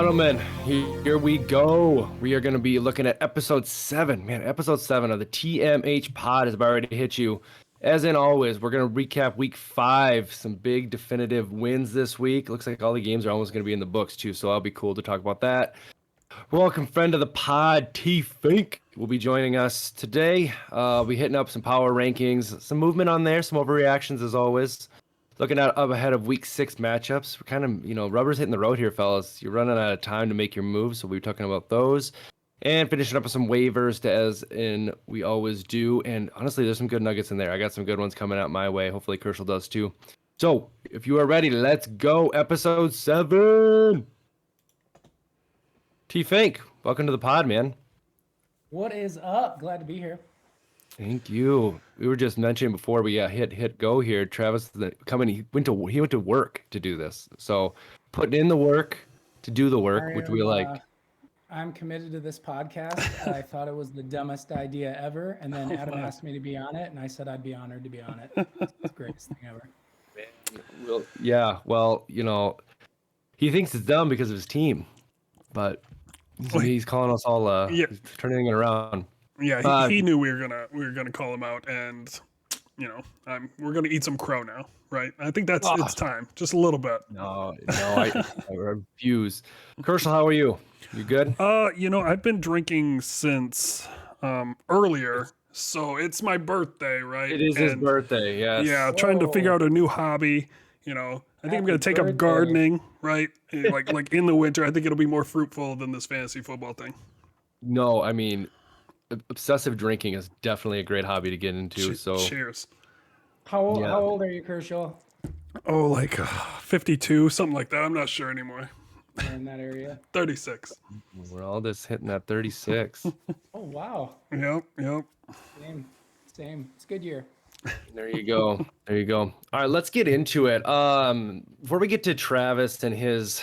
gentlemen, here we go. We are going to be looking at episode 7. Man, episode 7 of the TMH pod is about ready to hit you. As in always, we're going to recap week 5. Some big definitive wins this week. Looks like all the games are almost going to be in the books too, so that'll be cool to talk about that. Welcome, friend of the pod, T Fink will be joining us today. We'll be hitting up some power rankings, some movement on there, some overreactions as always. Looking up ahead of week 6 matchups. We're kind of, rubber's hitting the road here, fellas. You're running out of time to make your moves, so we'll be talking about those. And finishing up with some waivers, as in we always do. And honestly, there's some good nuggets in there. I got some good ones coming out my way. Hopefully, Kershal does too. So, if you are ready, let's go. Episode 7. T Fink, welcome to the pod, man. What is up? Glad to be here. Thank you. We were just mentioning before we hit go here. Travis he went to work to do this. So putting in the work to do the work, which we like. I'm committed to this podcast. I thought it was the dumbest idea ever, and then Adam asked me to be on it, and I said I'd be honored to be on it. It's the greatest thing ever. Well, he thinks it's dumb because of his team, but he's calling us all turning it around. Yeah, he knew we were gonna call him out, and we're gonna eat some crow now, right? I think it's time, just a little bit. No, I refuse. Kershal, how are you? You good? I've been drinking since earlier, so it's my birthday, right? It is his birthday, yes. Yeah, trying to figure out a new hobby. I think I'm gonna take up gardening, right? like in the winter. I think it'll be more fruitful than this fantasy football thing. No, I mean, obsessive drinking is definitely a great hobby to get into. So cheers. How old are you, Kershal? Oh, like 52, something like that. I'm not sure anymore. In that area. 36. We're all just hitting that 36. Oh wow. Yep. Same. It's a good year. There you go. All right, let's get into it. Before we get to Travis and his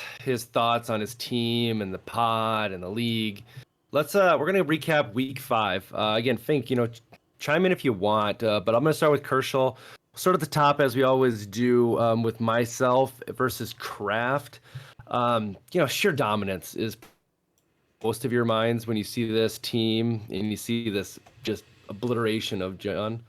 thoughts on his team and the pod and the league, we're gonna recap week 5. Again, Fink, chime in if you want, but I'm gonna start with Kershal. Start at the top as we always do, with myself versus Kraft. Sheer dominance is most of your minds when you see this team and you see this just obliteration of John.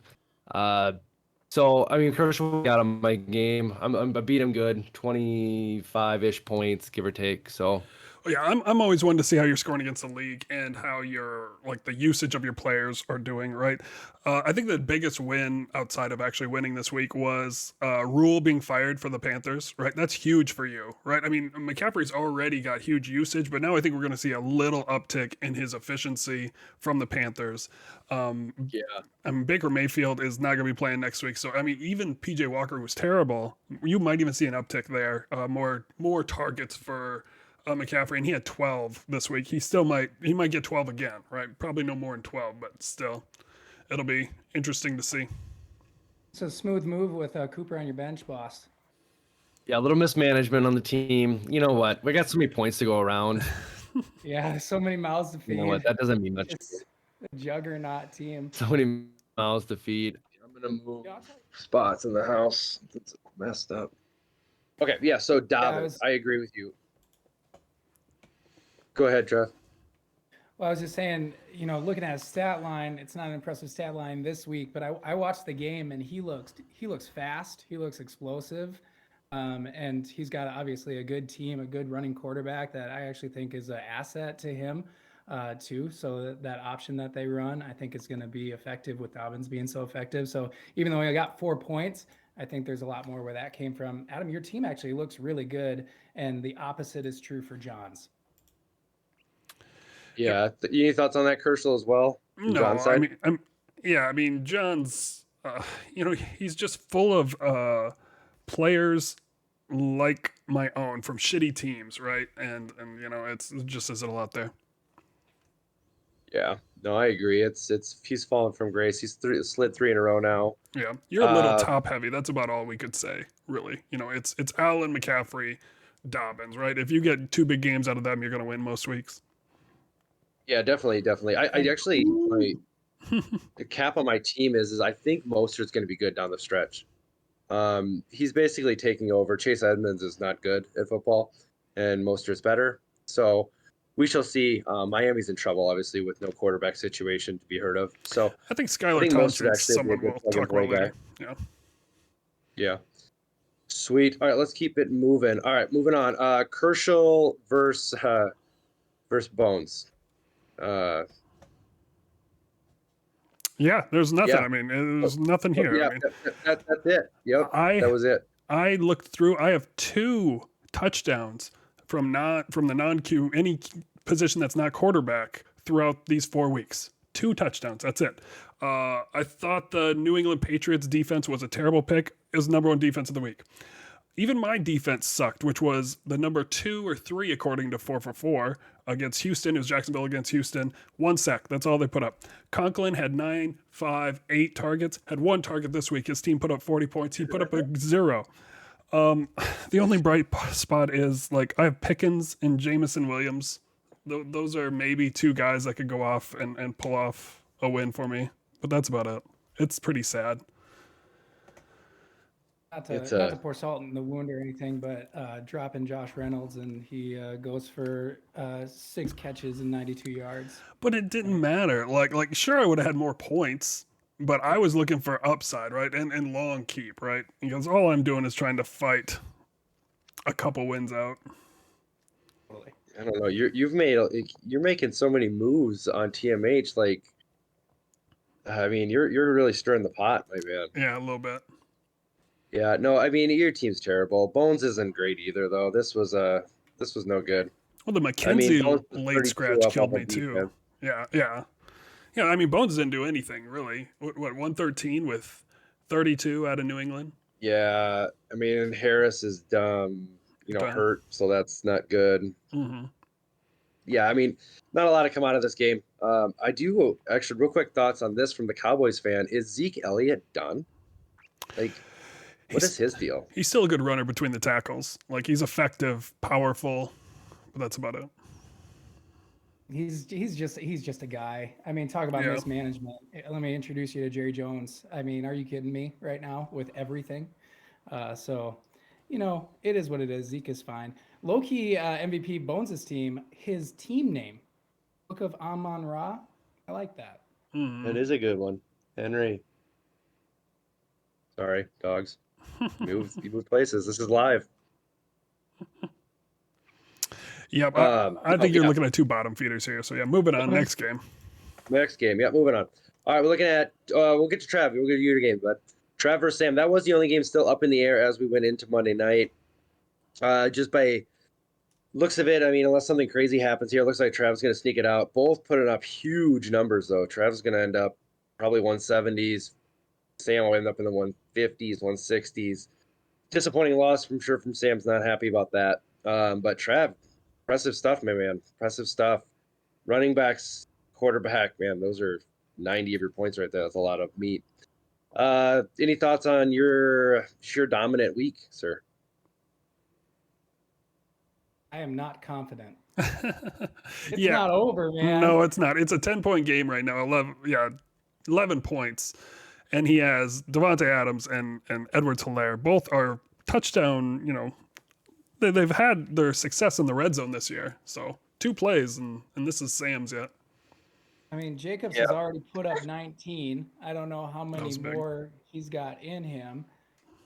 So I mean, Kershal got him my game. I beat him good, 25-ish points, give or take. So. Yeah, I'm always one to see how you're scoring against the league and how your the usage of your players are doing, right? I think the biggest win outside of actually winning this week was Rule being fired for the Panthers, right? That's huge for you, right? I mean, McCaffrey's already got huge usage, but now I think we're going to see a little uptick in his efficiency from the Panthers. I mean, Baker Mayfield is not going to be playing next week, so I mean, even PJ Walker was terrible. You might even see an uptick there, more targets for McCaffrey, and he had 12 this week. He might get 12 again, right? Probably no more than 12, but still, it'll be interesting to see. It's a smooth move with Cooper on your bench, boss. Yeah, a little mismanagement on the team. You know what? We got so many points to go around. Yeah, so many mouths to feed. You know what? That doesn't mean much. It's a juggernaut team. So many mouths to feed. I'm gonna move spots in the house. It's messed up. Okay, yeah. So Dobbins, I agree with you. Go ahead, Trev. Well, I was just saying, looking at his stat line, it's not an impressive stat line this week, but I watched the game and he looks fast, he looks explosive, and he's got obviously a good team, a good running quarterback that I actually think is an asset to him too. So that option that they run, I think is going to be effective with Dobbins being so effective. So even though he got 4 points, I think there's a lot more where that came from. Adam, your team actually looks really good, and the opposite is true for John's. Yeah, any thoughts on that, Kershal, as well? No, I mean, John's, he's just full of players like my own from shitty teams, right? And it's just as it'll out there. Yeah, no, I agree. He's fallen from grace. He's slid 3 in a row now. Yeah, you're a little top heavy. That's about all we could say, really. It's Allen, McCaffrey, Dobbins, right? If you get 2 big games out of them, you're going to win most weeks. Yeah, definitely. I actually, the cap on my team is I think Mostert's going to be good down the stretch. He's basically taking over. Chase Edmonds is not good at football, and Mostert's better. So we shall see. Miami's in trouble, obviously, with no quarterback situation to be heard of. So I think I Skylar think Mostert Thompson's actually will be a someone good we'll plug and talk about play later. guy. Yeah. Yeah. Sweet. All right, let's keep it moving. All right, moving on. Kershaw versus Bones. Yeah, there's nothing. Yeah. I mean, there's nothing Oh, here. yeah, I mean, that's it. Yep, I that was it. I looked through. I have 2 touchdowns from the non-Q any position that's not quarterback throughout these 4 weeks. 2 touchdowns. That's it. I thought the New England Patriots defense was a terrible pick. It was the number 1 defense of the week. Even my defense sucked, which was the number 2 or 3 according to 4for4 against Houston. It was Jacksonville against Houston. 1 sack. That's all they put up. Conklin had 9, 5, 8 targets. Had 1 target this week. His team put up 40 points. He put up a 0. The only bright spot is like I have Pickens and Jamison Williams. Those are maybe 2 guys that could go off and pull off a win for me. But that's about it. It's pretty sad. Not to pour salt in the wound or anything, but dropping Josh Reynolds and he goes for 6 catches and 92 yards. But it didn't matter. Like sure, I would have had more points, but I was looking for upside, right? And long keep, right? Because all I'm doing is trying to fight a couple wins out. Totally. I don't know. You're making so many moves on TMH. Like, I mean, you're really stirring the pot, my man. Yeah, a little bit. Yeah, no, I mean your team's terrible. Bones isn't great either, though. This was no good. Well, the I mean, McKenzie Bones was late 32 scratch up killed off me of too. defense. Yeah. I mean, Bones didn't do anything really. What 113 with 32 out of New England? Yeah, I mean Harris is Done. hurt, so that's not good. Mm-hmm. Yeah, I mean, not a lot to come out of this game. I do actually real quick thoughts on this from the Cowboys fan. Is Zeke Elliott done? Like, what is his deal? He's still a good runner between the tackles. Like he's effective, powerful, but that's about it. He's just a guy. I mean, talk about Yeah. mismanagement. Let me introduce you to Jerry Jones. I mean, are you kidding me right now with everything? So, it is what it is. Zeke is fine. Low key MVP Bones' team. His team name, Book of Amon Ra. I like that. Mm-hmm. That is a good one, Henry. Sorry, dogs. You moved places. This is live. Yep, I think you're looking at 2 bottom feeders here. So yeah, moving on. Next game. Next game. Yeah, moving on. All right, we're looking at. We'll get to Trav. We'll get to your game, but Trav versus Sam. That was the only game still up in the air as we went into Monday night. Just by looks of it, I mean, unless something crazy happens here, it looks like Trav's going to sneak it out. Both putting up huge numbers, though. Trav's going to end up probably 170s. Sam will end up in the 150s, 160s. Disappointing loss, from Sam's not happy about that. But Trav, impressive stuff, my man. Impressive stuff. Running backs, quarterback, man, those are 90 of your points right there. That's a lot of meat. Any thoughts on your sheer dominant week, sir? I am not confident. It's not over, man. No, it's not. It's a 10-point game right now. 11 points. And he has Devontae Adams and Edwards-Helaire. Both are touchdown, they've had their success in the red zone this year. So 2 plays, and this is Sam's yet. I mean, Jacobs has already put up 19. I don't know how many more he's got in him,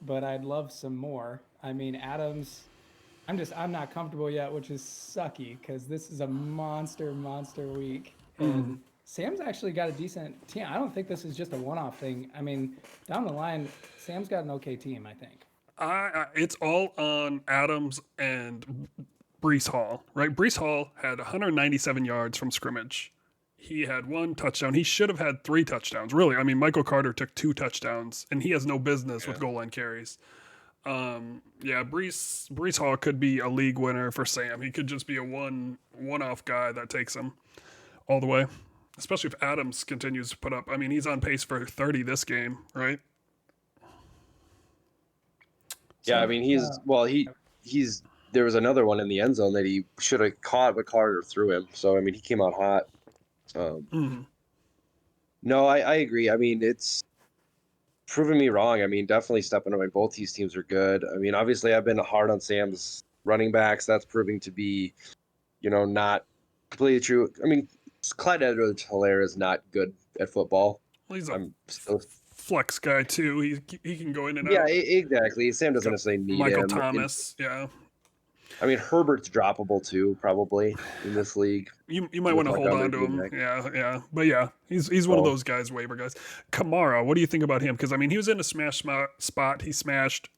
but I'd love some more. I mean, Adams, I'm not comfortable yet, which is sucky because this is a monster week. And Sam's actually got a decent team. I don't think this is just a one-off thing. I mean, down the line, Sam's got an okay team, I think. It's all on Adams and Breece Hall, right? Breece Hall had 197 yards from scrimmage. He had 1 touchdown. He should have had 3 touchdowns, really. I mean, Michael Carter took 2 touchdowns, and he has no business with goal line carries. Breece Hall could be a league winner for Sam. He could just be a one-off guy that takes him all the way, especially if Adams continues to put up. I mean, he's on pace for 30 this game, right? Yeah, I mean, he's there was another one in the end zone that he should have caught, but Carter threw him. So, I mean, he came out hot. No, I agree. I mean, it's proving me wrong. I mean, definitely stepping away. Both these teams are good. I mean, obviously, I've been hard on Sam's running backs. That's proving to be not completely true. I mean, Clyde Edwards-Helaire is not good at football. Well, he's a I'm still. flex guy too. He can go in and Yeah, out. exactly. Sam doesn't Got necessarily need Michael him. Thomas, yeah. I mean, Herbert's droppable too, probably in this league. You might with want to like hold other on to him. good backs. Yeah. But yeah, he's one of Oh. those guys, waiver guys. Kamara, what do you think about him? Because I mean, he was in a smash spot. He smashed.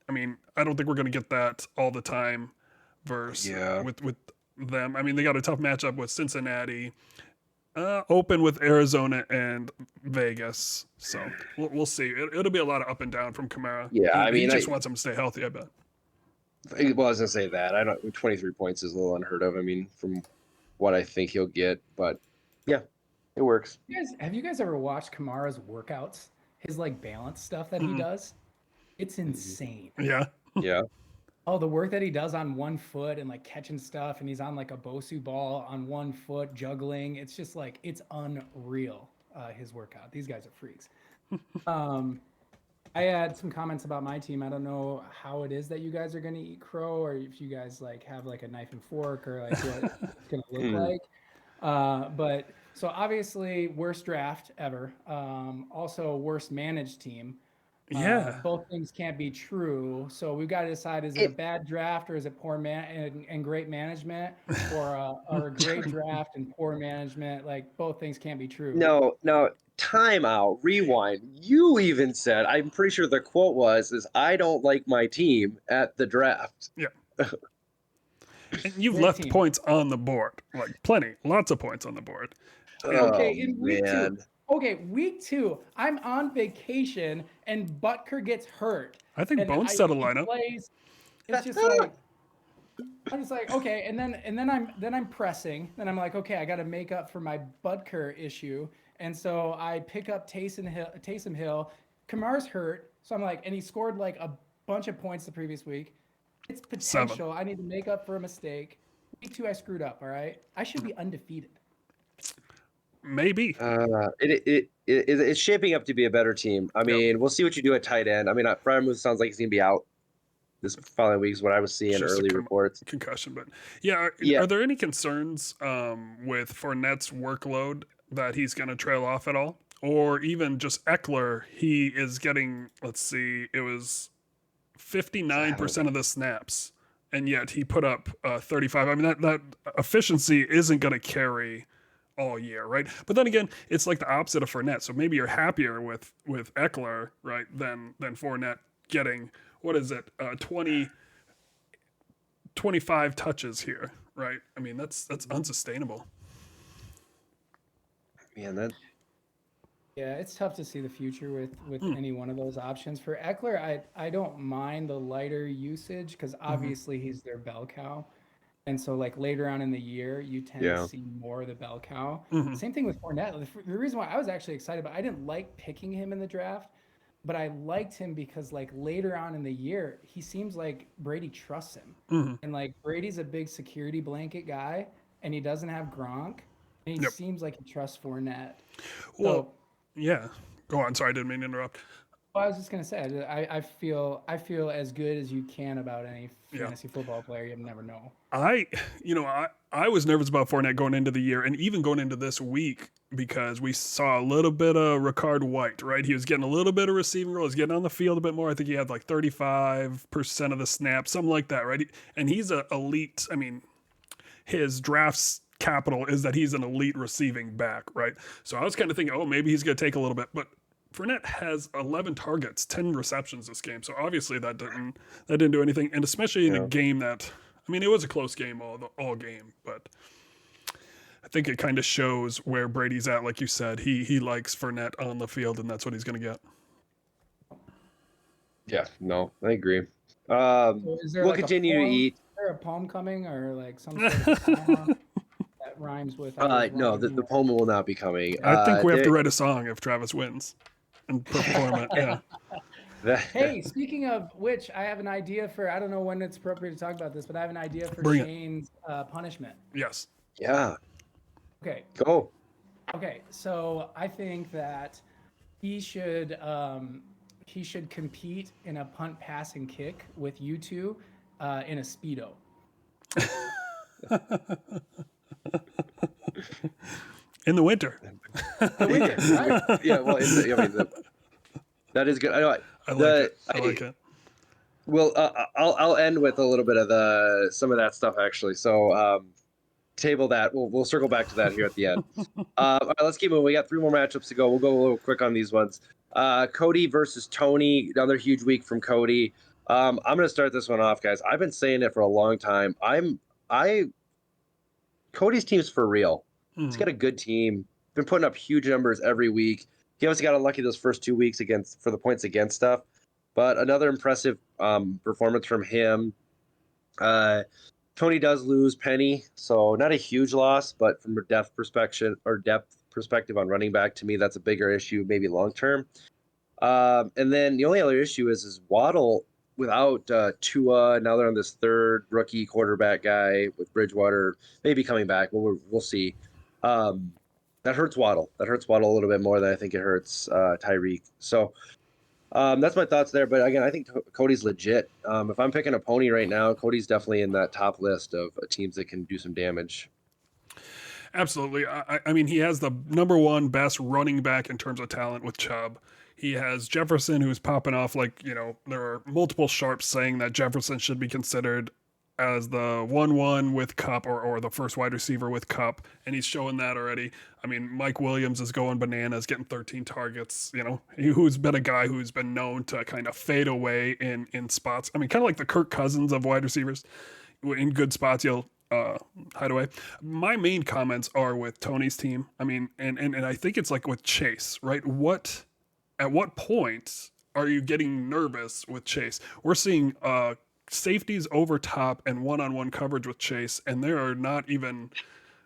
I mean, I don't think we're gonna get that all the time. Yeah. With them. I mean, they got a tough matchup with Cincinnati. Open with Arizona and Vegas. So we'll see. It'll be a lot of up and down from Kamara. Yeah, He just wants him to stay healthy, I bet. Well, I was gonna say that. I don't. 23 points is a little unheard of. I mean, from what I think he'll get, but yeah, it works. Have you guys ever watched Kamara's workouts? His like balance stuff that he does? It's insane. Yeah. Yeah. Oh, the work that he does on one foot and like catching stuff, and he's on like a Bosu ball on one foot juggling. It's just like it's unreal. His workout. These guys are freaks. I had some comments about my team. I don't know how it is that you guys are gonna eat crow, or if you guys like have like a knife and fork, or like what it's gonna look like. But so obviously worst draft ever. Also worst managed team. Yeah. Both things can't be true. So we've got to decide: is it a bad draft, or is it poor and great management, or a great draft and poor management? Like both things can't be true. No. Time out. Rewind. You even said. I'm pretty sure the quote was, "I don't like my team at the draft." Yeah. And you've Great left team. points on the board, like plenty, lots of points on the board. Okay, in week man. 2. Okay, week 2, I'm on vacation and Butker gets hurt. I think And Bones set a he lineup. plays. It's just like I'm just like, okay, and then I'm pressing. Then I'm like, okay, I got to make up for my Butker issue, and so I pick up Taysom Hill. Kamar's hurt, so I'm like, and he scored like a bunch of points the previous week. It's potential. 7. I need to make up for a mistake. Week 2, I screwed up. All right, I should be undefeated. Maybe. It's shaping up to be a better team. I mean, we'll see what you do at tight end. I mean, Fryermuth sounds like he's gonna be out this following week is what I was seeing Just a early reports. concussion, but yeah. Are there any concerns with Fournette's workload that he's going to trail off at all, or even just Eckler? He is getting. Let's see, it was 59% of the snaps, and yet he put up 35. I mean, that efficiency isn't going to carry all year, right? But then again, it's like the opposite of Fournette. So maybe you're happier with Eckler, right, than Fournette getting, what is it, 25 touches here, right? I mean, that's unsustainable. Man, Yeah, it's tough to see the future with any one of those options. For Eckler, I don't mind the lighter usage because obviously he's their bell cow. And so like later on in the year, you tend to see more of the bell cow. Same thing with Fournette. The reason why I was actually excited, but I didn't like picking him in the draft, but I liked him because like later on in the year, he seems like Brady trusts him. And like Brady's a big security blanket guy, and he doesn't have Gronk, and he seems like he trusts Fournette. Well, yeah. Go on. Sorry, I didn't mean to interrupt. Well, I was just gonna say, I feel as good as you can about any fantasy football player. You never know. I was nervous about Fournette going into the year and even going into this week because we saw a little bit of Ricard White, right? He was getting a little bit of receiving role. He's getting on the field a bit more. I think he had like 35% of the snaps, something like that, right? And he's an elite. I mean, his drafts capital is that he's an elite receiving back, right? So I was kind of thinking, oh, maybe he's going to take a little bit, but Fournette has 11 targets, 10 receptions this game. So obviously that didn't do anything, and especially in a game that, I mean, it was a close game all game, but I think it kind of shows where Brady's at. Like you said, he likes Fournette on the field, and that's what he's going to get. Yeah, no, I agree. So is there We'll like continue to eat. Is there a poem coming or like some sort of song that rhymes with? No, the poem will not be coming. I think we have to write a song if Travis wins and perform it. Yeah. Hey, speaking of which, I have an idea for. I don't know when it's appropriate to talk about this, but I have an idea for Bring it. Shane's punishment. Yes. Yeah. Okay. Go. Okay. So I think that he should compete in a punt, pass, and kick with you two in a Speedo. In the winter. The winter, right? Yeah, well, that is good. I know. I like it. I like it. Well, I'll end with a little bit of some of that stuff actually. So table that. We'll circle back to that here at the end. All right, let's keep moving. We got 3 more matchups to go. We'll go a little quick on these ones. Cody versus Tony. Another huge week from Cody. I'm gonna start this one off, guys. I've been saying it for a long time. Cody's team's for real. He's got a good team. Been putting up huge numbers every week. He obviously got unlucky those first 2 weeks for the points against stuff, but another impressive performance from him. Tony does lose Penny, so not a huge loss, but from a depth perspective on running back, to me, that's a bigger issue, maybe long term. And then the only other issue is Waddle without Tua. Now they're on this third rookie quarterback guy with Bridgewater maybe coming back. We'll see. That hurts Waddle. That hurts Waddle a little bit more than I think it hurts Tyreek. So that's my thoughts there. But again, I think Cody's legit. If I'm picking a pony right now, Cody's definitely in that top list of teams that can do some damage. Absolutely. I mean, he has the #1 best running back in terms of talent with Chubb. He has Jefferson, who's popping off like, there are multiple sharps saying that Jefferson should be considered as the 1-1 with Kupp or the first wide receiver with Kupp, and he's showing that already. I mean, Mike Williams is going bananas, getting 13 targets, who's been a guy who's been known to kind of fade away in spots. I mean, kind of like the Kirk Cousins of wide receivers. In good spots, you'll hide away. My main comments are with Tony's team. I mean, and I think it's like with Chase, right? At what point are you getting nervous with Chase? We're seeing safeties over top and one-on-one coverage with Chase, and they're not able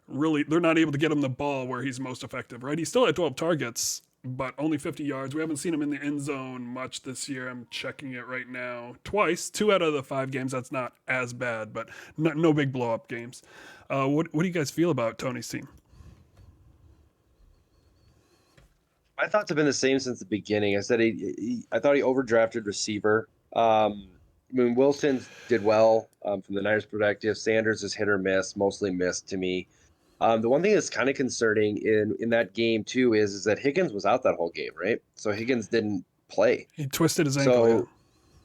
to get him the ball where he's most effective, right? He's still at 12 targets, but only 50 yards. We haven't seen him in the end zone much this year. I'm checking it right now. Twice, 2 out of the 5 games. That's not as bad, but no big blow-up games. What do you guys feel about Tony's team? My thoughts have been the same since the beginning. I said I thought he overdrafted receiver. I mean, Wilson did well from the Niners' perspective. Sanders is hit or miss, mostly missed to me. The one thing that's kind of concerning in that game too is that Higgins was out that whole game, right? So Higgins didn't play. He twisted his ankle.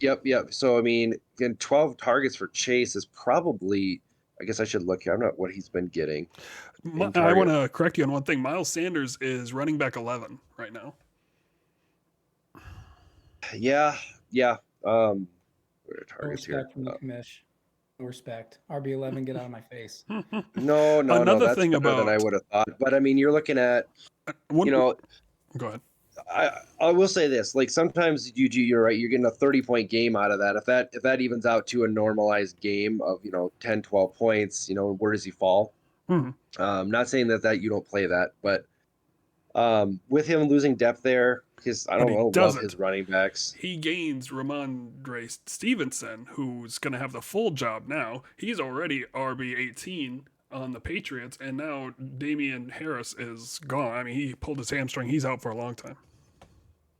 Yep. So I mean, again, 12 targets for Chase is probably. I guess I should look here. I'm not what he's been getting. I want to correct you on one thing. Miles Sanders is running back 11 right now. Yeah. Where are targets Respect here? from you, Commish. No respect. RB11, get out of my face. No. Another That's thing better than I would have thought. But I mean, you're looking at, Go ahead. I will say this: like sometimes you're right. You're getting a 30-point game out of that. If that evens out to a normalized game of 10, 12 points, where does he fall? Mm-hmm. Not saying that you don't play that, but with him losing depth there, I don't love his running backs. He gains Ramondre Stevenson, who's going to have the full job now. He's already RB18 on the Patriots, and now Damian Harris is gone. I mean, he pulled his hamstring. He's out for a long time.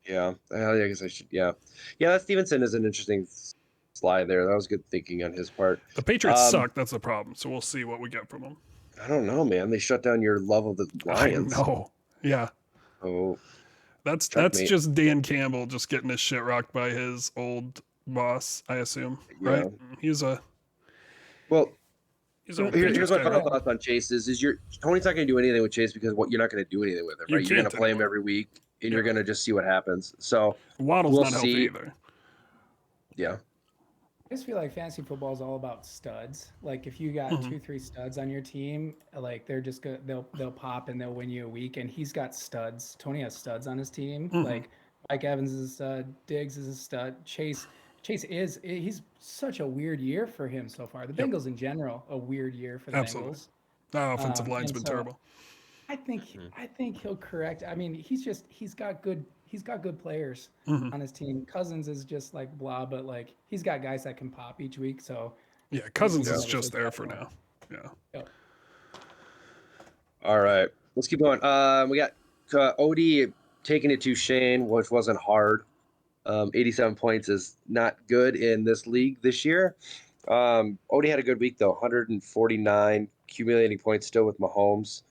Yeah, I guess I should. Yeah, that Stevenson is an interesting slide there. That was good thinking on his part. The Patriots suck. That's the problem. So we'll see what we get from them. I don't know, man. They shut down your love of the Lions. I know. Yeah. Oh, that's just Dan Campbell just getting his shit rocked by his old boss, I assume. Right? Here's my final thoughts on Chase is Tony's not going to do anything with Chase because you're not going to do anything with him, right? You're going to play him every week, and you're going to just see what happens. So Waddle's not healthy either. Yeah. I just feel like fantasy football is all about studs. Like if you got 2-3 studs on your team, like they're just good. They'll pop and they'll win you a week. And he's got studs. Tony has studs on his team. Like Mike Evans is a stud. Diggs is a stud. Chase he's such a weird year for him so far. The Bengals in general, a weird year for the Bengals. The offensive line's been terrible. I think he'll correct. I mean, he's got good players on his team. Cousins is just like blah, but like he's got guys that can pop each week. So yeah, Cousins is just there for now. Yeah. Yep. All right, let's keep going. We got Odie taking it to Shane, which wasn't hard. 87 points is not good in this league this year. Odie had a good week though, 149 accumulating points still with Mahomes.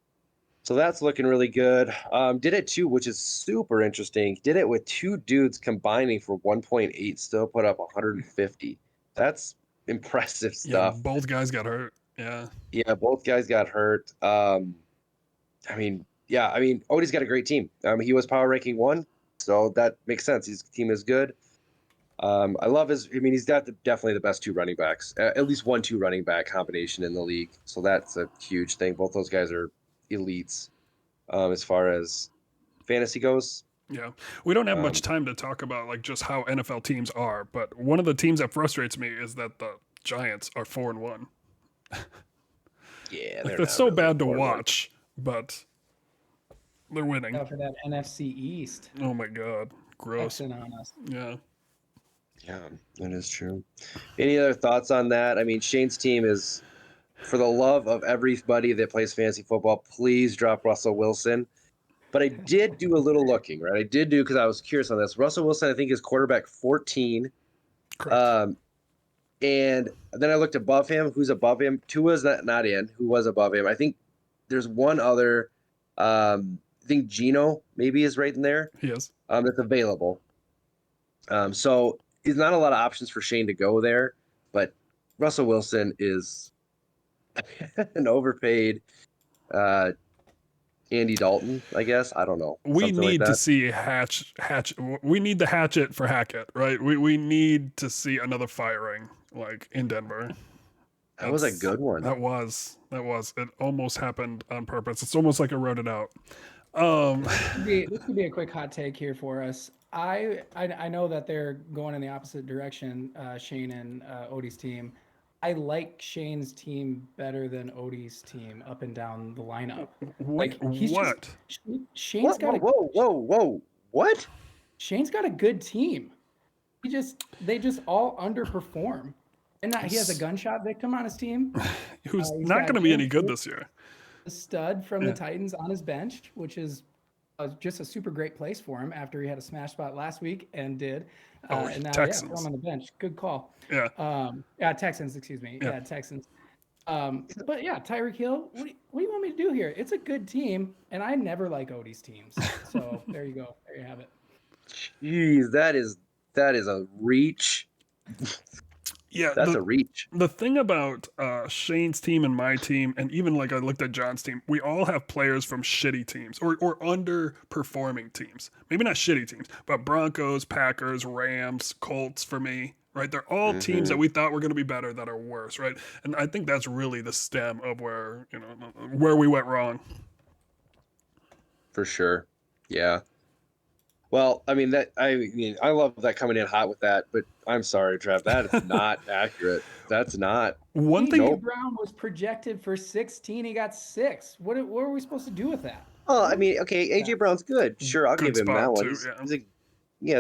So that's looking really good. Did it too, which is super interesting. Did it with two dudes combining for 1.8, still put up 150. That's impressive Yeah, stuff. both guys got hurt. Yeah. Yeah, both guys got hurt. I mean, Odie's got a great team. He was power ranking 1, so that makes sense. His team is good. I love his. I mean, he's got definitely the best 2 running backs, at least 1-2 running back combination in the league. So that's a huge thing. Both those guys are elites as far as fantasy goes. Yeah. We don't have Um, much time to talk about like just how NFL teams are, but one of the teams that frustrates me is that the Giants are 4-1. Yeah, Like they're that's not so really bad to 4-1. watch, but they're winning. Out for that NFC East. Oh my god. Gross. Flexing on us. Yeah. Yeah, that is true. Any other thoughts on that? I mean, Shane's team is, for the love of everybody that plays fantasy football, please drop Russell Wilson. But I did do a little looking, right? I did do because I was curious on this. Russell Wilson, I think, is quarterback 14. Correct. And then I looked above him. Who's above him? Tua's not in. Who was above him? I think there's one other. I think Gino maybe is right in there. He is. That's available. So there's not a lot of options for Shane to go there, but Russell Wilson is an overpaid Andy Dalton, I guess. I don't know. We Something like need to that. see hatch. We need the hatchet for Hackett, right? We need to see another firing like in Denver. That was a That's- good one. That was. It almost happened on purpose. It's almost like I wrote it out. This could be a quick hot take here for us. I know that they're going in the opposite direction, Shane and Odie's team. I like Shane's team better than Odie's team up and down the lineup. Wait, he's what? Shane's got Whoa. What? Shane's got a good team. They just all underperform. And he has a gunshot victim on his team. Who's he's not got going to be any James good Cook, this year? a stud from Yeah. the Titans on his bench, which is just a super great place for him after he had a smash spot last week and did. And now, Texans. throw him on the bench. Good call. Yeah. Texans, excuse me. Yeah. Yeah, Texans. But yeah, Tyreek Hill, what do you want me to do here? It's a good team, and I never like Odie's teams. So there you go. There you have it. Jeez, that is a reach. Yeah. That's a reach. The thing about Shane's team and my team, and even like I looked at John's team, we all have players from shitty teams or underperforming teams. Maybe not shitty teams, but Broncos, Packers, Rams, Colts for me, right? They're all teams that we thought were going to be better that are worse, right? And I think that's really the stem of where we went wrong. For sure. Yeah. Well, I mean I love that coming in hot with that, but I'm sorry, Trav, that is not accurate. That's not. One thing. AJ Brown was projected for 16. He got 6. What are we supposed to do with that? Oh, I mean, okay, AJ Brown's good. Sure, I'll Good give him that spot one. too,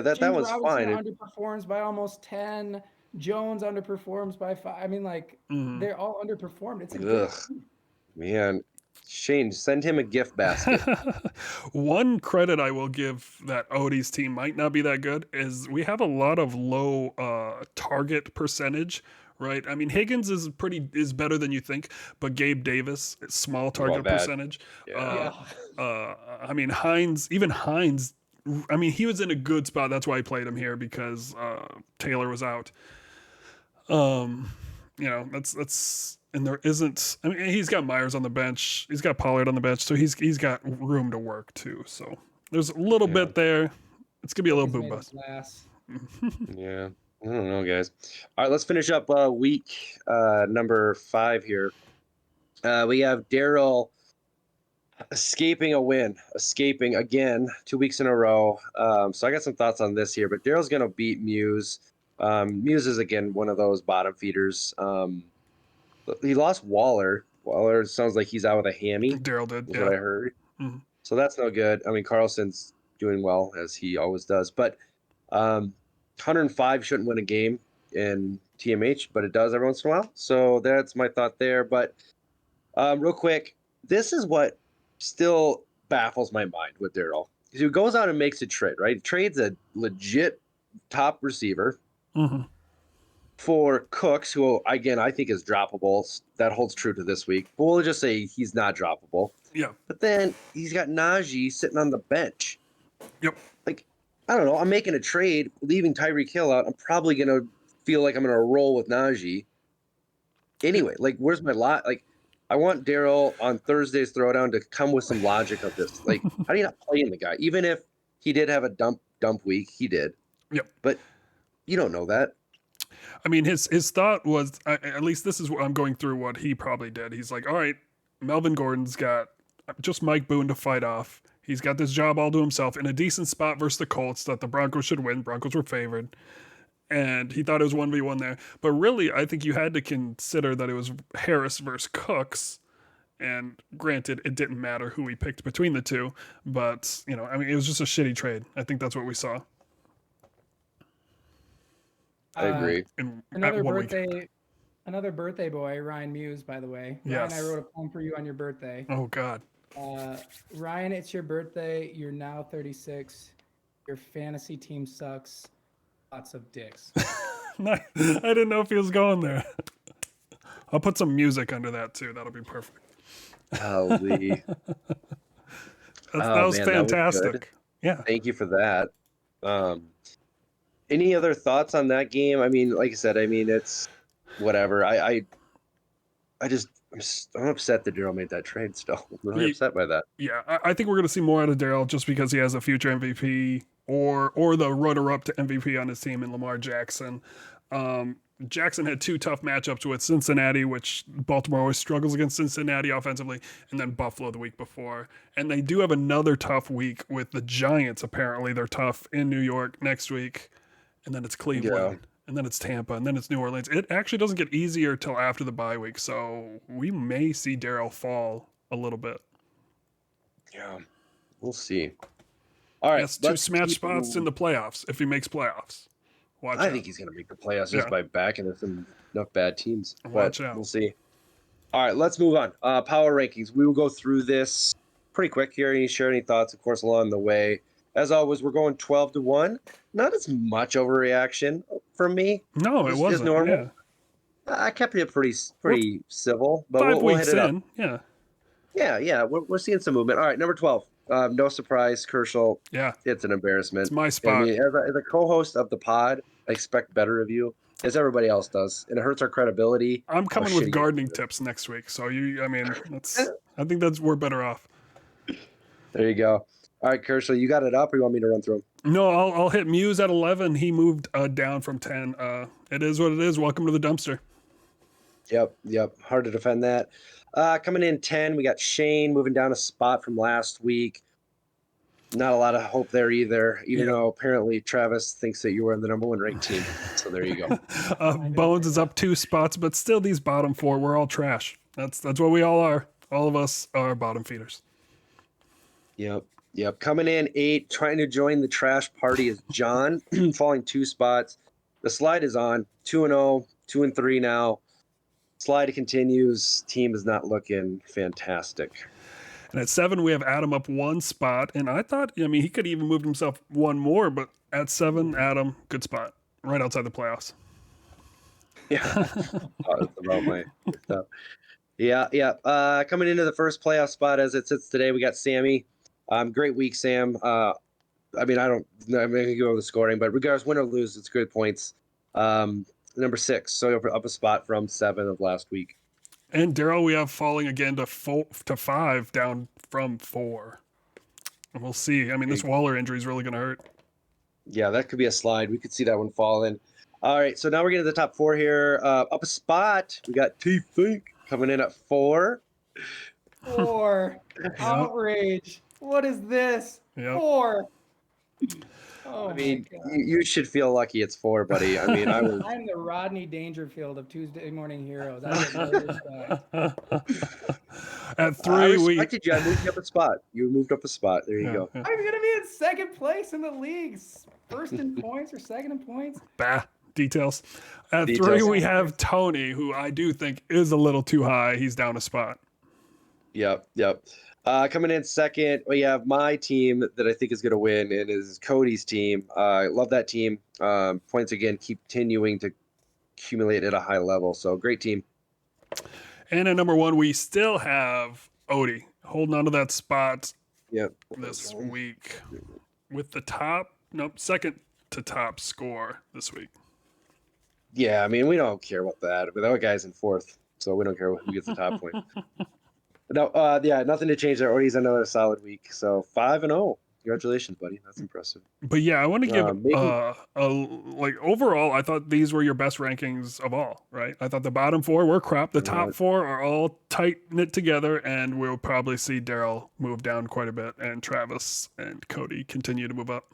That James was Robinson fine. underperforms by almost 10. Jones underperforms by 5. I mean, they're all underperformed. It's a good team. Man, Shane, send him a gift basket. One credit I will give that Odie's team might not be that good is we have a lot of low target percentage, right? I mean, Higgins is better than you think, but Gabe Davis, small target bad. percentage. Yeah. I mean, Hines, I mean, he was in a good spot. That's why I played him here because Taylor was out. That's and there isn't. I mean, he's got Myers on the bench. He's got Pollard on the bench, so he's got room to work too. So there's a little bit there. It's gonna be a little boom bust. Yeah, I don't know, guys. All right, let's finish up week number 5 here. We have Daryl escaping again 2 weeks in a row. So I got some thoughts on this here, but Daryl's gonna beat Muse. Muse is again one of those bottom feeders. He lost Waller. Waller sounds like he's out with a hammy. Daryl did. Is what I heard. Mm-hmm. So that's no good. I mean, Carlson's doing well as he always does, but 105 shouldn't win a game in TMH, but it does every once in a while. So that's my thought there. But real quick, this is what still baffles my mind with Daryl. He goes out and makes a trade, right? Trades a legit top receiver. Mm-hmm. for Cooks, who again I think is droppable. That holds true to this week. But we'll just say he's not droppable. Yeah. But then he's got Najee sitting on the bench. Yep. Like, I don't know. I'm making a trade, leaving Tyreek Hill out. I'm probably gonna feel like I'm gonna roll with Najee. Anyway, like, where's my lot? Like, I want Daryl on Thursday's throwdown to come with some logic of this. Like, how do you not play in the guy? Even if he did have a dump week, he did. Yep. But you don't know that. I mean, his thought was, at least this is what I'm going through what he probably did. He's like, all right, Melvin Gordon's got just Mike Boone to fight off. He's got this job all to himself in a decent spot versus the Colts that the Broncos should win. Broncos were favored. And he thought it was 1v1 there. But really, I think you had to consider that it was Harris versus Cooks. And granted, it didn't matter who he picked between the two. But, you know, I mean, it was just a shitty trade. I think that's what we saw. I agree. Another birthday boy, Ryan Muse, by the way. Yes. Ryan, I wrote a poem for you on your birthday. Oh, God. Ryan, it's your birthday. You're now 36. Your fantasy team sucks. Lots of dicks. I didn't know if he was going there. I'll put some music under that, too. That'll be perfect. Holy. That was man, fantastic. That was good. Yeah. Thank you for that. Any other thoughts on that game? I mean, like I said, I mean, it's whatever. I'm upset that Daryl made that trade still. I'm really upset by that. Yeah, I think we're going to see more out of Daryl just because he has a future MVP or the runner-up to MVP on his team in Lamar Jackson. Jackson had 2 tough matchups with Cincinnati, which Baltimore always struggles against Cincinnati offensively, and then Buffalo the week before. And they do have another tough week with the Giants, apparently. They're tough in New York next week. And then it's Cleveland. Yeah. And then it's Tampa. And then it's New Orleans. It actually doesn't get easier till after the bye week. So we may see Daryl fall a little bit. Yeah, we'll see. All right. That's 2 smash spots in the playoffs if he makes playoffs. I think he's going to make the playoffs just by backing enough bad teams. Watch out. We'll see. All right, let's move on. Power rankings. We will go through this pretty quick here. You share any thoughts, of course, along the way. As always, we're going 12-1. Not as much overreaction from me. No, it wasn't. Just normal. Yeah. I kept it pretty civil, but 5 we'll weeks hit it in. up. Yeah. We're seeing some movement. All right, number 12. No surprise, Kershaw. Yeah, it's an embarrassment. It's my spot. I mean, as a co-host of the pod, I expect better of you, as everybody else does, and it hurts our credibility. I'm coming with gardening tips next week, so I think we're better off. There you go. All right, Kershaw, you got it up, or you want me to run through them? No, I'll hit Muse at 11. He moved down from 10. It is what it is. Welcome to the dumpster. Yep. Hard to defend that. Coming in 10, we got Shane moving down a spot from last week. Not a lot of hope there either, even though apparently Travis thinks that you were in the number 1 ranked team. So there you go. Bones is up 2 spots, but still these bottom 4, we're all trash. That's what we all are. All of us are bottom feeders. Yep. Coming in 8, trying to join the trash party is John, falling 2 spots. The slide is on 2-0, 2-3 now. Slide continues. Team is not looking fantastic. And at 7, we have Adam up 1 spot. And I thought, he could even move himself 1 more. But at 7, Adam, good spot. Right outside the playoffs. Yeah. That's about my stuff. Yeah. Coming into the first playoff spot as it sits today, we got Sammy. Great week, Sam. I'm going to go over the scoring. But regardless, win or lose, it's good points. Number 6. So up a spot from 7 of last week. And Daryl, we have falling again to 5, down from 4. And we'll see. This Waller injury is really going to hurt. Yeah, that could be a slide. We could see that one falling. All right, so now we're getting to the top 4 here. Up a spot, we got T-Fink coming in at 4. 4. Outrage. What is this? 4. Oh, you should feel lucky it's 4, buddy. I'm the Rodney Dangerfield of Tuesday Morning Heroes. I get no respect. At 3, I respected you. I moved you up a spot. You moved up a spot. There you go. I'm gonna be in 2nd place in the league. 1st in points or 2nd in points. Details. At 3, we have Tony, who I do think is a little too high. He's down a spot. Yep. Coming in 2nd, we have my team that I think is going to win, and is Cody's team. I love that team. Points again, continuing to accumulate at a high level. So great team. And at number 1, we still have Odie holding on to that spot Yep. this week with the second to top score this week. Yeah, I mean, we don't care about that. But that guy's in 4th, so we don't care who gets the top point. No, yeah, nothing to change there. Odie's another solid week. So 5-0. Congratulations, buddy. That's impressive. But yeah, I want to give maybe- like overall, I thought these were your best rankings of all, right? I thought the bottom 4 were crap. The top 4 are all tight knit together, and we'll probably see Daryl move down quite a bit, and Travis and Cody continue to move up.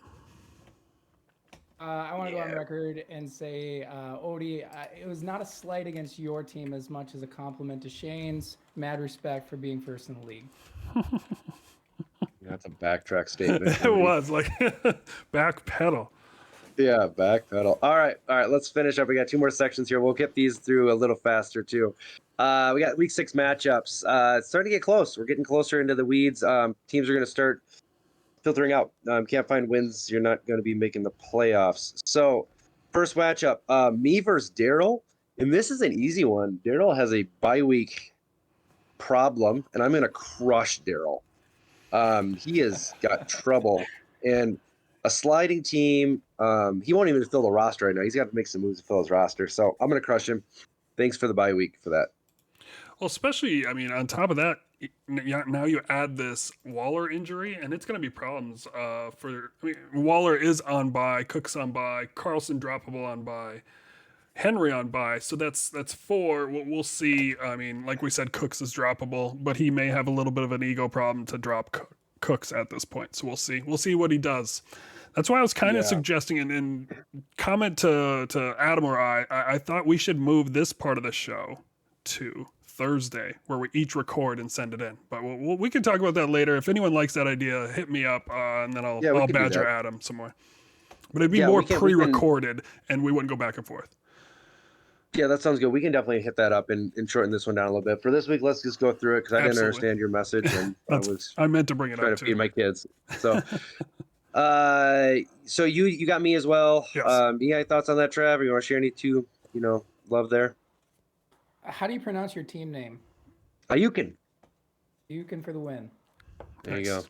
I want to go on record and say, Odie, it was not a slight against your team as much as a compliment to Shane's. Mad respect for being first in the league. That's a backtrack statement. It was like back pedal. Yeah, back pedal. All right. Let's finish up. We got 2 more sections here. We'll get these through a little faster too. We got week 6 matchups. It's starting to get close. We're getting closer into the weeds. Teams are going to start filtering out. Can't find wins. You're not going to be making the playoffs. So, first matchup, me versus Daryl, and this is an easy one. Daryl has a bye week problem, and I'm going to crush Daryl. He has got trouble, and a sliding team. He won't even fill the roster right now. He's got to make some moves to fill his roster. So I'm going to crush him. Thanks for the bye week for that. Well, especially, I mean, on top of that, now you add this Waller injury, and it's going to be problems Waller is on bye, Cook's on bye, Carlson droppable on bye, Henry on bye. So that's 4. We'll see. I mean, like we said, Cooks is droppable, but he may have a little bit of an ego problem to drop Cooks at this point. So we'll see. We'll see what he does. That's why I was kind of suggesting in comment to Adam or I thought we should move this part of the show to Thursday, where we each record and send it in. But we can talk about that later. If anyone likes that idea, hit me up, and then I'll badger Adam some more. But it'd be more pre-recorded, and we wouldn't go back and forth. Yeah, that sounds good. We can definitely hit that up and shorten this one down a little bit. For this week, let's just go through it because I didn't understand your message, and I meant to bring it trying up to feed my kids. So, so you got me as well. Yes. You got any thoughts on that, Trav? Or you want to share any love there? How do you pronounce your team name? Ayukin. Ayukin for the win. There you go.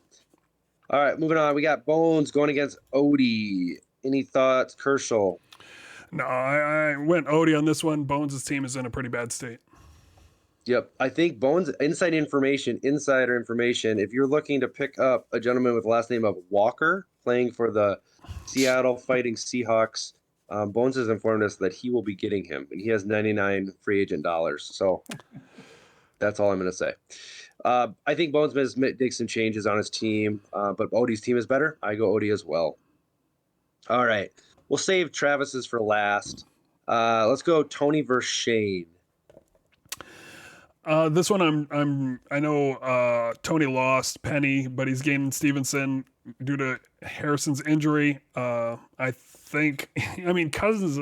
All right, moving on. We got Bones going against Odie. Any thoughts, Kershaw? No, I went Odie on this one. Bones' team is in a pretty bad state. Yep. I think Bones, insider information, if you're looking to pick up a gentleman with the last name of Walker playing for the Seattle Fighting Seahawks, Bones has informed us that he will be getting him, and he has 99 free agent dollars. So that's all I'm going to say. I think Bones has made some changes on his team, but Odie's team is better. I go Odie as well. All right. We'll save Travis's for last. Let's go Tony versus Shane. This one I know Tony lost Penny, but he's gaining Stevenson due to Harrison's injury. I mean Cousins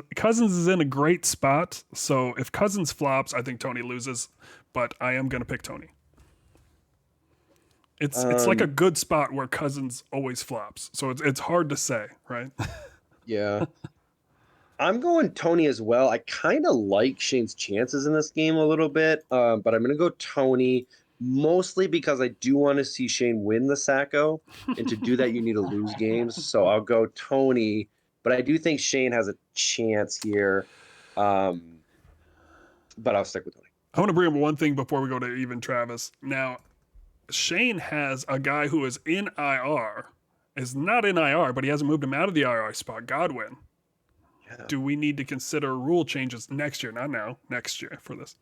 is in a great spot, so if Cousins flops, I think Tony loses, but I am going to pick Tony. It's like a good spot where Cousins always flops, so it's hard to say, right? Yeah. I'm going Tony as well. I kind of like Shane's chances in this game a little bit, but I'm going to go Tony mostly because I do want to see Shane win the Sacco, and to do that you need to lose games. So I'll go Tony, but I do think Shane has a chance here, but I'll stick with Tony. I want to bring up one thing before we go to even Travis. Now, Shane has a guy who is in IR, is not in IR, but he hasn't moved him out of the IR spot, Godwin. Yeah. Do we need to consider rule changes next year? Not now, next year for this.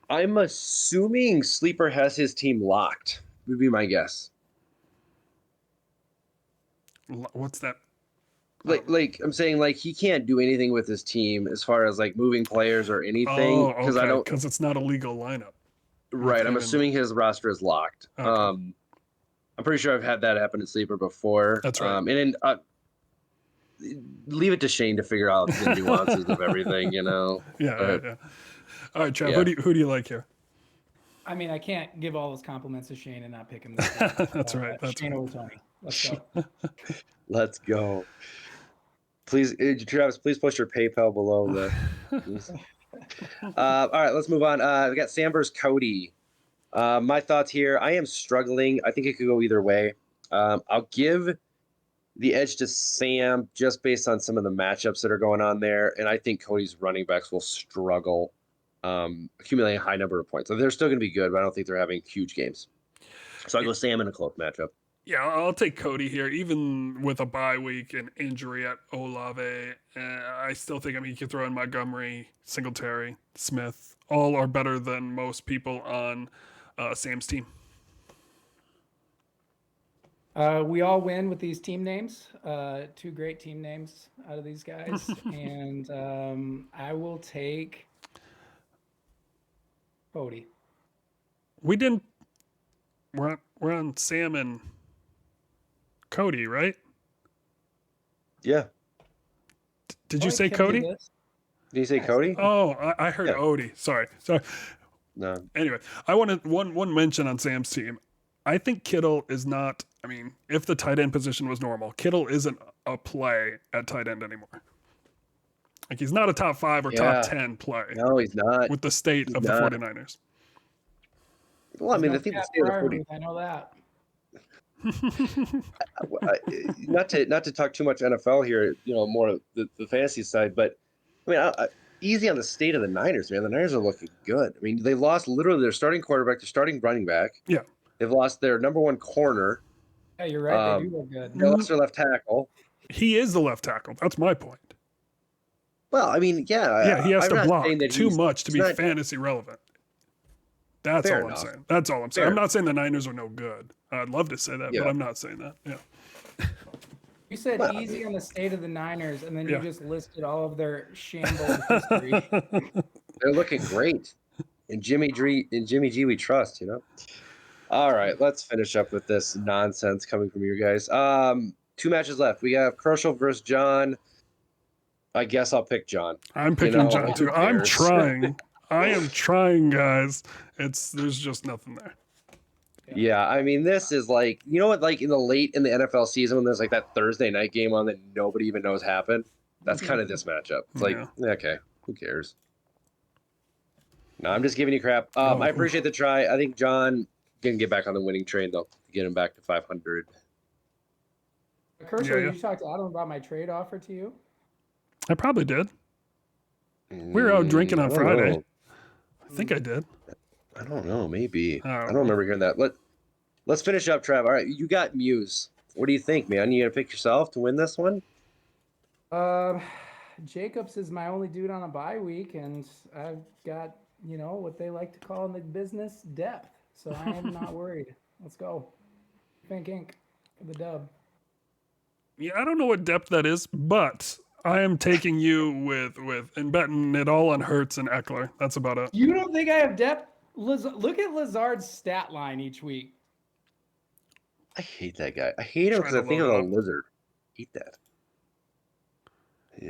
I'm assuming Sleeper has his team locked, would be my guess. What's that? Like I'm saying, like he can't do anything with his team as far as like moving players or anything because it's not a legal lineup. Right, I'm assuming his roster is locked. Okay. I'm pretty sure I've had that happen to Sleeper before. That's right. And then leave it to Shane to figure out the nuances of everything, you know. Yeah. All right, Trev, who do you like here? I mean, I can't give all those compliments to Shane and not pick him. That's right. Shane over Tony. Let's go. Let's go. Please, Travis, please post your PayPal below the. All right, let's move on. We got Sam versus Cody. My thoughts here. I am struggling. I think it could go either way. I'll give the edge to Sam just based on some of the matchups that are going on there, and I think Cody's running backs will struggle accumulating a high number of points. So they're still going to be good, but I don't think they're having huge games. So I'll go Sam in a close matchup. Yeah, I'll take Cody here, even with a bye week and injury at Olave. I still think, I mean, you can throw in Montgomery, Singletary, Smith. All are better than most people on Sam's team. We all win with these team names. Two great team names out of these guys. And I will take Cody. We didn't. We're on Sam and Cody, right? Yeah. Did you Cody say can do Cody? this. Did you say Cody? Oh, I heard Yeah. Odie. Sorry. No. Anyway, I wanted one mention on Sam's team. I think Kittle is not. I mean, if the tight end position was normal, Kittle isn't a play at tight end anymore. Like, he's not a top 5 or Yeah. top 10 play No, he's not. with the state He's of the not. 49ers. Well, I mean, No I think the Pat state of the 40. Freiermuth, I know that. Not to talk too much NFL here, more of the fantasy side, but I mean, easy on the state of the Niners, man. The Niners are looking good. I mean, they lost literally their starting quarterback, their starting running back. Yeah. They've lost their number one corner. Yeah, you're right. They do look good. They lost their left tackle. He is the left tackle. That's my point. Well, I mean, yeah. Yeah, he has I'm to not block saying that too he's- much to he's be not- fantasy relevant. That's Fair all enough. I'm saying. That's all I'm saying. Fair I'm not saying the Niners are no good. I'd love to say that, Yeah. but I'm not saying that. Yeah. You said Well, easy on the state of the Niners, and then Yeah. you just listed all of their shambled history. They're looking great. And Jimmy G, we trust, All right, let's finish up with this nonsense coming from you guys. 2 matches left. We have Kershaw versus John. I guess I'll pick John. I'm picking John who too. I'm cares? trying. I am trying, guys. There's just nothing there. Yeah, I mean, this is like, what, like in the NFL season when there's like that Thursday night game on that nobody even knows happened? That's kind of this matchup. It's like, okay, who cares? No, I'm just giving you crap. I appreciate the try. I think John can get back on the winning train, though, to get him back to 500. Kershaw, Yeah. you talked to Adam about my trade offer to you? I probably did. We were out drinking on I don't Friday. know. I think I did. I don't know. Maybe. Oh. I don't remember hearing that. Let's finish up, Trav. All right, you got Muse. What do you think, man? You gonna pick yourself to win this one? Jacobs is my only dude on a bye week, and I've got, what they like to call in the business depth. So I am not worried. Let's go. Pink ink for the dub. Yeah, I don't know what depth that is, but I am taking you with and betting it all on Hurts and Eckler. That's about it. You don't think I have depth? Look at Lazard's stat line each week. I hate that guy. I hate him because I Trying to think of load a up. lizard. Hate that.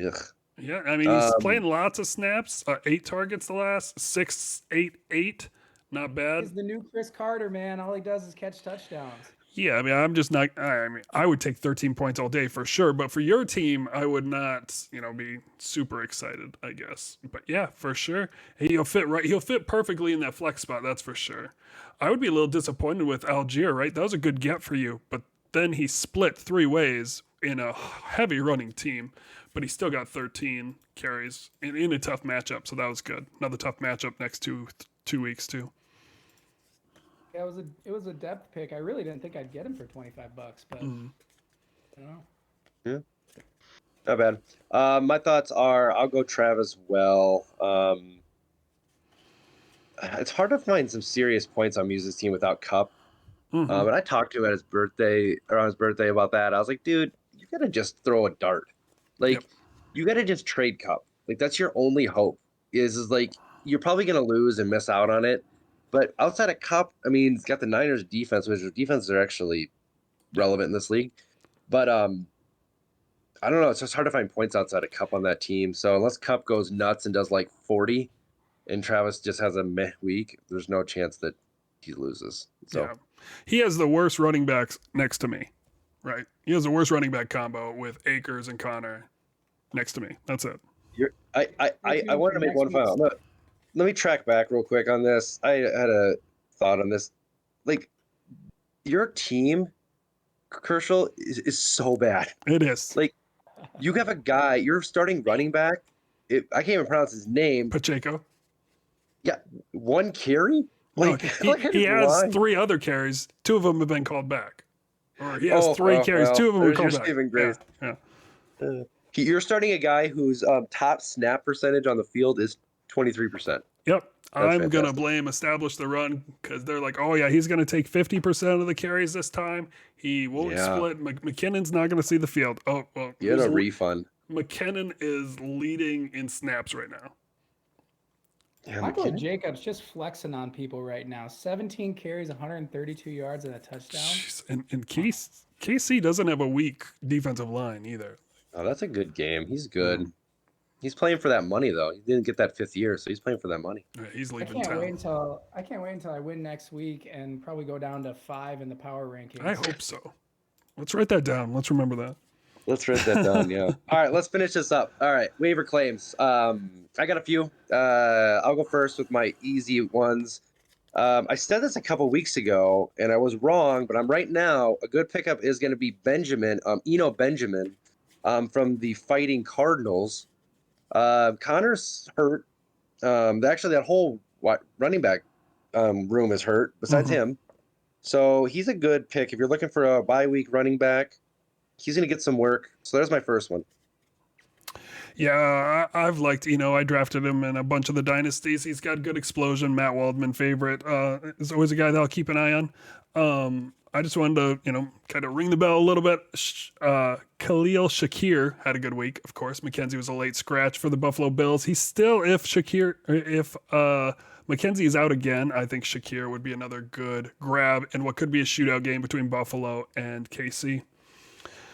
Ugh. Yeah, I mean, he's playing lots of snaps. 8 targets the last 6, 8, 8. Not bad. He's the new Chris Carter, man. All he does is catch touchdowns. Yeah, I mean, I'm just not. I mean, I would take 13 points all day for sure. But for your team, I would not, be super excited, I guess. But yeah, for sure, he'll fit right. He'll fit perfectly in that flex spot. That's for sure. I would be a little disappointed with Algier, right? That was a good get for you, but then he split 3 ways in a heavy running team. But he still got 13 carries in a tough matchup, so that was good. Another tough matchup next 2 weeks too. Yeah, it was a depth pick. I really didn't think I'd get him for $25, but I don't know. Yeah. Not bad. My thoughts are I'll go Trav as well. It's hard to find some serious points on Muse's team without Cup. But I talked to him at his birthday about that. I was like, dude, you gotta just throw a dart. Like, you gotta just trade Cup. Like, that's your only hope. Is like you're probably gonna lose and miss out on it. But outside of Cup, I mean, it's got the Niners defense, which defenses are actually relevant in this league. But I don't know. It's just hard to find points outside of Cup on that team. So unless Cup goes nuts and does like 40, and Travis just has a meh week, there's no chance that he loses. So Yeah. He has the worst running backs next to me, right? He has the worst running back combo with Akers and Connor. next to me. That's it. I wanted to make one final. Let me track back real quick on this. I had a thought on this. Like, your team, Kershaw, is so bad. It is. Like, you have a guy, you're starting running back. I can't even pronounce his name. Pacheco. Yeah, one carry? No, Like, he has 3 other carries. 2 of them have been called back. Or he has 3 carries. Well, 2 of them were there's called your back. saving grace. Yeah. You're starting a guy whose top snap percentage on the field is 23%. Yep. I'm going to fantastic. blame Establish the Run because they're like, oh, yeah, he's going to take 50% of the carries this time. He won't split. McKinnon's not going to see the field. Oh, well. You had a refund. McKinnon is leading in snaps right now. Yeah, Michael Jacobs just flexing on people right now. 17 carries, 132 yards, and a touchdown. Jeez. And KC doesn't have a weak defensive line either. Oh, that's a good game. He's good. He's playing for that money though. He didn't get that 5th year, so he's playing for that money. Yeah, he's I leaving can't town. wait until I win next week and probably go down to 5 in the power rankings. I hope so. Let's write that down. Let's remember that. Let's write that down. Yeah. All right, let's finish this up. All right, waiver claims. I got a few. I'll go first with my easy ones. I said this a couple weeks ago, and I was wrong, but I'm right now. A good pickup is going to be Eno Benjamin, from the Fighting Cardinals. Connor's hurt. Actually, that whole running back room is hurt besides him. So he's a good pick if you're looking for a bye week running back. He's going to get some work. So there's my first one. Yeah, I've liked Eno. I drafted him in a bunch of the dynasties. He's got good explosion. Matt Waldman favorite. Is always a guy that I'll keep an eye on. I just wanted to, kind of ring the bell a little bit. Khalil Shakir had a good week, of course. McKenzie was a late scratch for the Buffalo Bills. He's still, if McKenzie is out again, I think Shakir would be another good grab in what could be a shootout game between Buffalo and KC.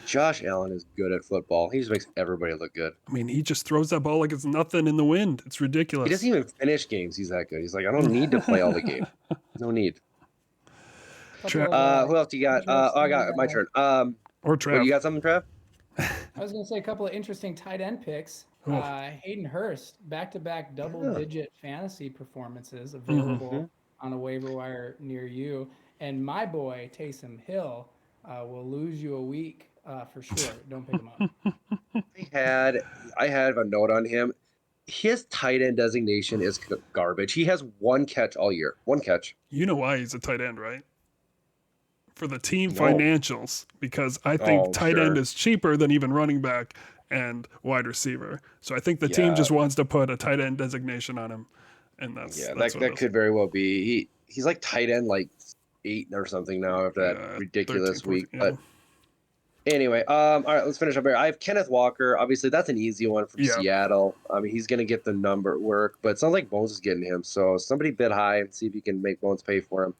Josh Allen is good at football. He just makes everybody look good. I mean, he just throws that ball like it's nothing in the wind. It's ridiculous. He doesn't even finish games. He's that good. He's like, I don't need to play all the game. No need. Who else you got? I got my turn. Or Trav. You got something, Trav? I was going to say a couple of interesting tight end picks. Hayden Hurst, back-to-back double-digit fantasy performances available on a waiver wire near you. And my boy, Taysom Hill, will lose you a week for sure. Don't pick him up. I had a note on him. His tight end designation is garbage. He has 1 catch all year. 1 catch. You know why he's a tight end, right? For the team financials, because I think tight end is cheaper than even running back and wide receiver. So I think the team just wants to put a tight end designation on him, and that's that could very well be. He's like tight end like 8 or something now after that ridiculous 13, week. 14, But anyway, all right, let's finish up here. I have Kenneth Walker. Obviously, that's an easy one from Seattle. I mean, he's going to get the number work, but it sounds like Bones is getting him. So somebody bid high and see if you can make Bones pay for him.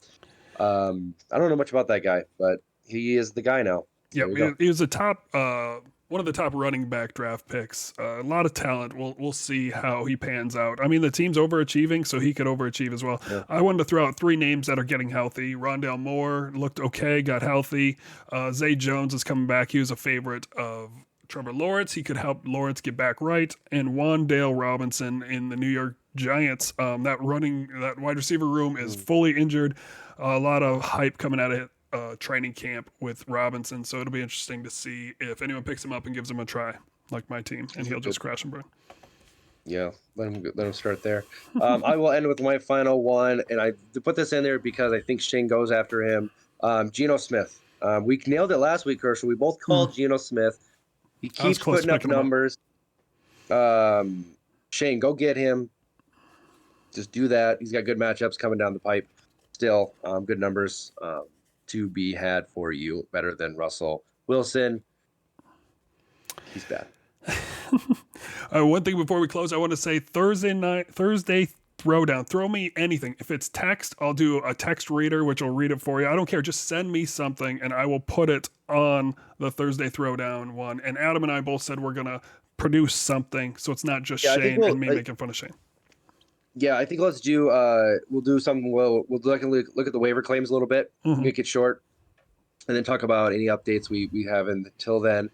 I don't know much about that guy, but he is the guy now. Yeah, he was a top, one of the top running back draft picks. A lot of talent. We'll see how he pans out. I mean, the team's overachieving, so he could overachieve as well. Yeah. I wanted to throw out 3 names that are getting healthy. Rondale Moore looked okay, got healthy. Zay Jones is coming back. He was a favorite of Trevor Lawrence. He could help Lawrence get back right. And Wan'Dale Robinson in the New York Giants. That wide receiver room is fully injured. A lot of hype coming out of training camp with Robinson, so it'll be interesting to see if anyone picks him up and gives him a try, like my team, and he'll just crash and burn. Yeah, let him start there. I will end with my final one, and I put this in there because I think Shane goes after him. Geno Smith. We nailed it last week, Herschel. We both called Geno Smith. He keeps putting up numbers. Shane, go get him. Just do that. He's got good matchups coming down the pipe. Still, good numbers to be had for you. Better than Russell Wilson. He's bad. One thing before we close, I want to say Thursday throwdown. Throw me anything. If it's text, I'll do a text reader, which will read it for you. I don't care. Just send me something, and I will put it on the Thursday throwdown one. And Adam and I both said we're going to produce something, so it's not just Shane and me making fun of Shane. Yeah, I think let's do. We'll do something. We'll look at the waiver claims a little bit, make it short, and then talk about any updates we have until then.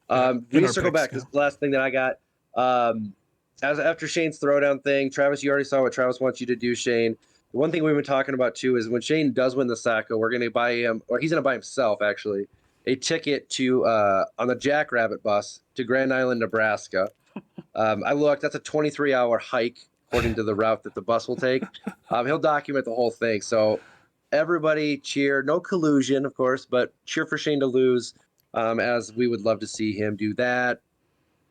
in We our circle picks, back. This is the last thing that I got. As after Shane's throwdown thing, Travis, you already saw what Travis wants you to do, Shane. The one thing we've been talking about too is when Shane does win the Sacco, we're going to buy him, or he's going to buy himself actually, a ticket to on the Jackrabbit bus to Grand Island, Nebraska. I looked; that's a 23-hour hike according to the route that the bus will take. He'll document the whole thing. So everybody cheer, no collusion, of course, but cheer for Shane to lose, as we would love to see him do that.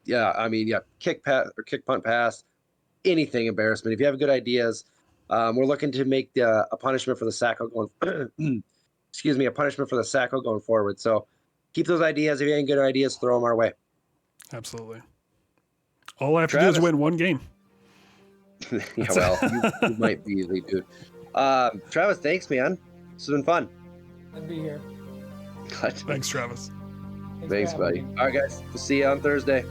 Yeah, I mean, yeah, kick punt pass, anything embarrassment. If you have good ideas, we're looking to make a punishment for the Sacco going. Excuse me, a punishment for the Sacco going forward. So keep those ideas. If you have any good ideas, throw them our way. Absolutely. All I have to do Travis. is win one game. Yeah, well, you might be the dude. Travis, thanks, man. This has been fun. I'd be here. Thanks, Travis. for Thanks, having buddy. me. All right, guys. We'll see you on Thursday.